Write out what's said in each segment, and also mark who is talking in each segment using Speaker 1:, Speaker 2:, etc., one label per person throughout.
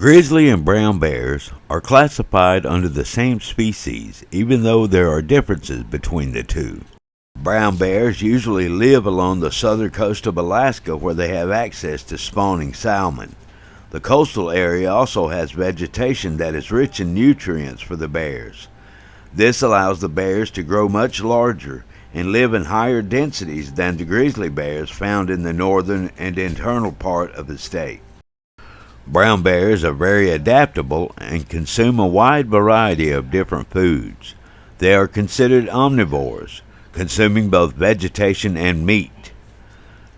Speaker 1: Grizzly and brown bears are classified under the same species, even though there are differences between the two. Brown bears usually live along the southern coast of Alaska where they have access to spawning salmon. The coastal area also has vegetation that is rich in nutrients for the bears. This allows the bears to grow much larger and live in higher densities than the grizzly bears found in the northern and internal part of the state. Brown bears are very adaptable and consume a wide variety of different foods. They are considered omnivores, consuming both vegetation and meat.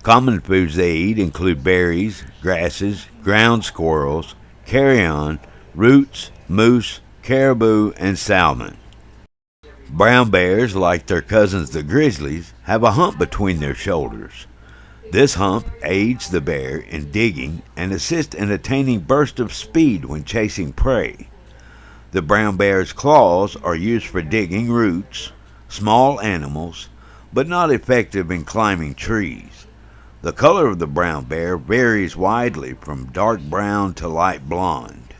Speaker 1: Common foods they eat include berries, grasses, ground squirrels, carrion, roots, moose, caribou, and salmon. Brown bears, like their cousins the grizzlies, have a hump between their shoulders. This hump aids the bear in digging and assists in attaining bursts of speed when chasing prey. The brown bear's claws are used for digging roots, small animals, but not effective in climbing trees. The color of the brown bear varies widely from dark brown to light blonde.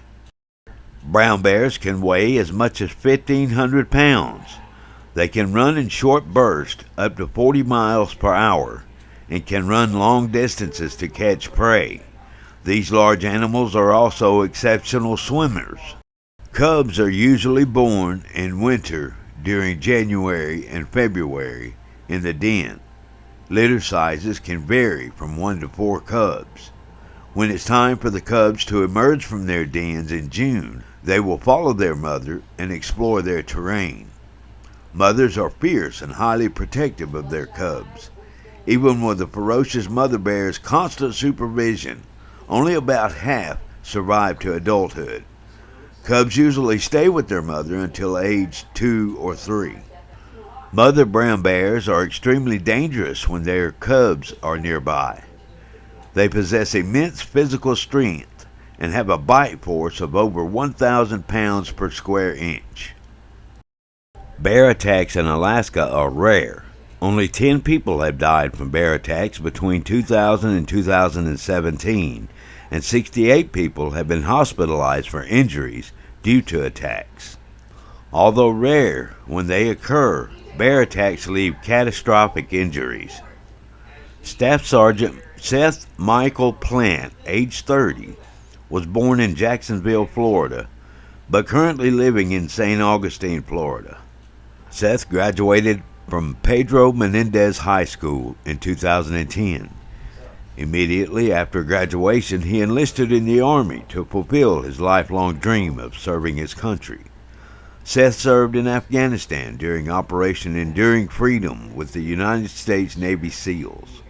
Speaker 1: Brown bears can weigh as much as 1,500 pounds. They can run in short bursts up to 40 miles per hour and can run long distances to catch prey. These large animals are also exceptional swimmers. Cubs are usually born in winter during January and February in the den. Litter sizes can vary from 1 to 4 cubs. When it's time for the cubs to emerge from their dens in June, they will follow their mother and explore their terrain. Mothers are fierce and highly protective of their cubs. Even with the ferocious mother bear's constant supervision, only about half survive to adulthood. Cubs usually stay with their mother until age 2 or 3. Mother brown bears are extremely dangerous when their cubs are nearby. They possess immense physical strength and have a bite force of over 1,000 pounds per square inch. Bear attacks in Alaska are rare. Only 10 people have died from bear attacks between 2000 and 2017, and 68 people have been hospitalized for injuries due to attacks. Although rare, when they occur, bear attacks leave catastrophic injuries. Staff Sergeant Seth Michael Plant, age 30, was born in Jacksonville, Florida, but currently living in St. Augustine, Florida. Seth graduated from Pedro Menendez High School in 2010. Immediately after graduation, he enlisted in the Army to fulfill his lifelong dream of serving his country. Seth served in Afghanistan during Operation Enduring Freedom with the United States Navy SEALs.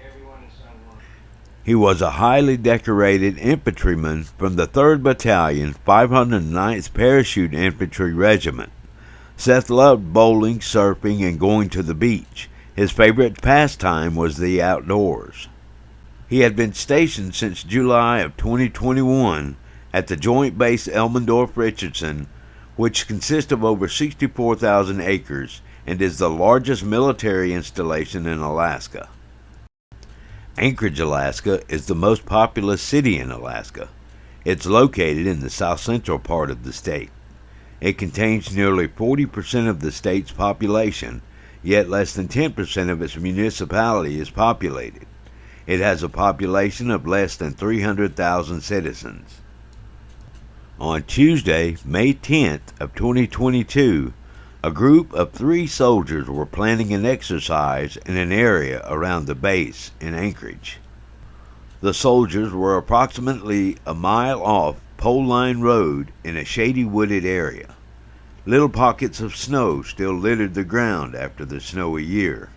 Speaker 1: He was a highly decorated infantryman from the 3rd Battalion, 509th Parachute Infantry Regiment. Seth loved bowling, surfing, and going to the beach. His favorite pastime was the outdoors. He had been stationed since July of 2021 at the Joint Base Elmendorf-Richardson, which consists of over 64,000 acres and is the largest military installation in Alaska. Anchorage, Alaska is the most populous city in Alaska. It's located in the south-central part of the state. It contains nearly 40% of the state's population, yet less than 10% of its municipality is populated. It has a population of less than 300,000 citizens. On Tuesday, May 10th of 2022, a group of 3 soldiers were planning an exercise in an area around the base in Anchorage. The soldiers were approximately a mile off Pole Line Road in a shady wooded area. Little pockets of snow still littered the ground after the snowy year.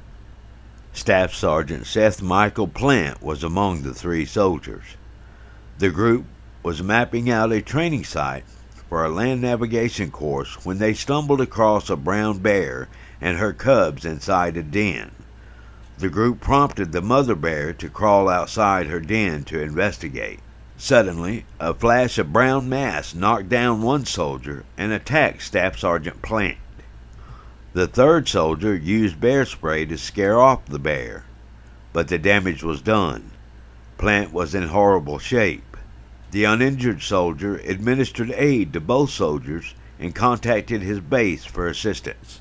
Speaker 1: Staff Sergeant Seth Michael Plant was among the 3 soldiers. The group was mapping out a training site for a land navigation course when they stumbled across a brown bear and her cubs inside a den. The group prompted the mother bear to crawl outside her den to investigate. Suddenly, a flash of brown mass knocked down one soldier and attacked Staff Sergeant Plant. The 3rd soldier used bear spray to scare off the bear, but the damage was done. Plant was in horrible shape. The uninjured soldier administered aid to both soldiers and contacted his base for assistance.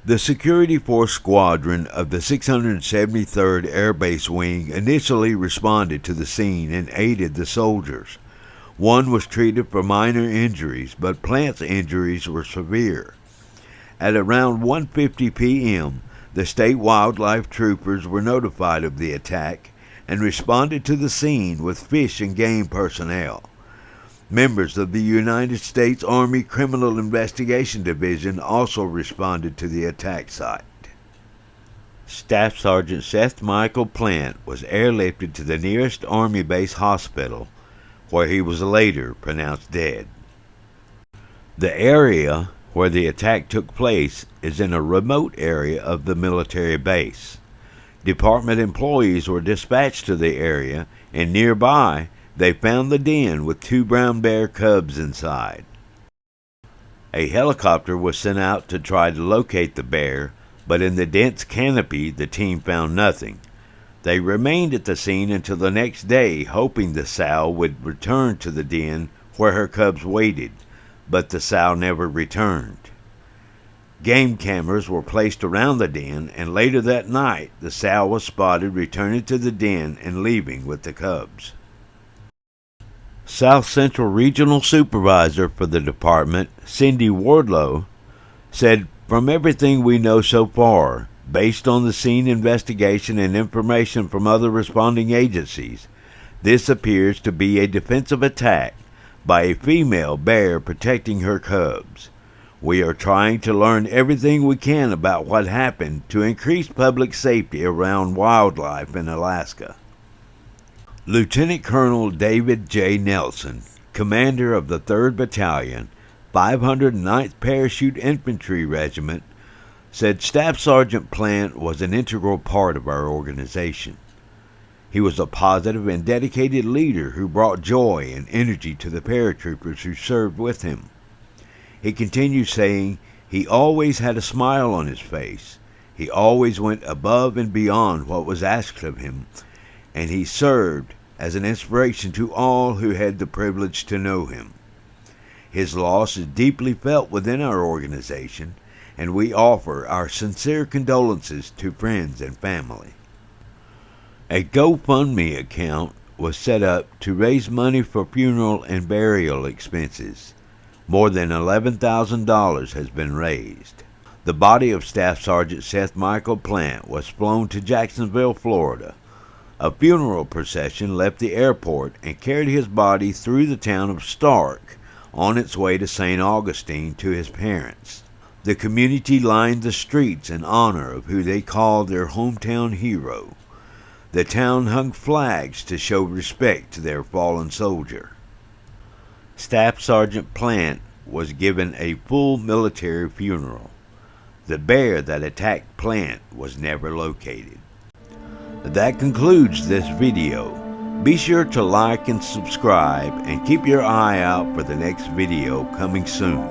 Speaker 1: The Security Force Squadron of the 673rd Air Base Wing initially responded to the scene and aided the soldiers. One was treated for minor injuries, but Plant's injuries were severe. At around 1:50 p.m., the state wildlife troopers were notified of the attack and responded to the scene with fish and game personnel. Members of the United States Army Criminal Investigation Division also responded to the attack site. Staff Sergeant Seth Michael Plant was airlifted to the nearest Army base hospital, where he was later pronounced dead. The area where the attack took place is in a remote area of the military base. Department employees were dispatched to the area, and nearby they found the den with 2 brown bear cubs inside. A helicopter was sent out to try to locate the bear, but in the dense canopy the team found nothing. They remained at the scene until the next day, hoping the sow would return to the den where her cubs waited, but the sow never returned. Game cameras were placed around the den, and later that night the sow was spotted returning to the den and leaving with the cubs. South Central Regional Supervisor for the department, Cindy Wardlow, said, "From everything we know so far, based on the scene investigation and information from other responding agencies, this appears to be a defensive attack by a female bear protecting her cubs. We are trying to learn everything we can about what happened to increase public safety around wildlife in Alaska." Lieutenant Colonel David J. Nelson, commander of the 3rd Battalion, 509th Parachute Infantry Regiment, said Staff Sergeant Plant was an integral part of our organization. He was a positive and dedicated leader who brought joy and energy to the paratroopers who served with him. He continued saying he always had a smile on his face. He always went above and beyond what was asked of him, and he served as an inspiration to all who had the privilege to know him. His loss is deeply felt within our organization, and we offer our sincere condolences to friends and family. A GoFundMe account was set up to raise money for funeral and burial expenses. More than $11,000 has been raised. The body of Staff Sergeant Seth Michael Plant was flown to Jacksonville, Florida. A funeral procession left the airport and carried his body through the town of Stark on its way to St. Augustine to his parents. The community lined the streets in honor of who they called their hometown hero. The town hung flags to show respect to their fallen soldier. Staff Sergeant Plant was given a full military funeral. The bear that attacked Plant was never located. That concludes this video. Be sure to like and subscribe, and keep your eye out for the next video coming soon.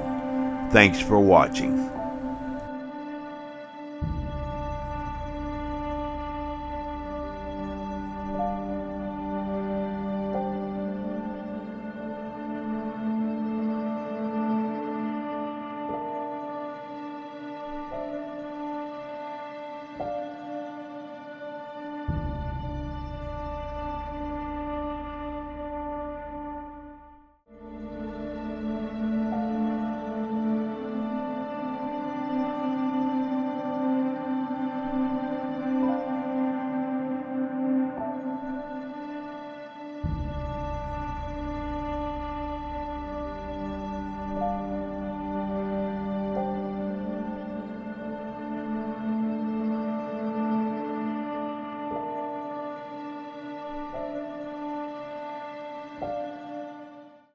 Speaker 1: Thanks for watching.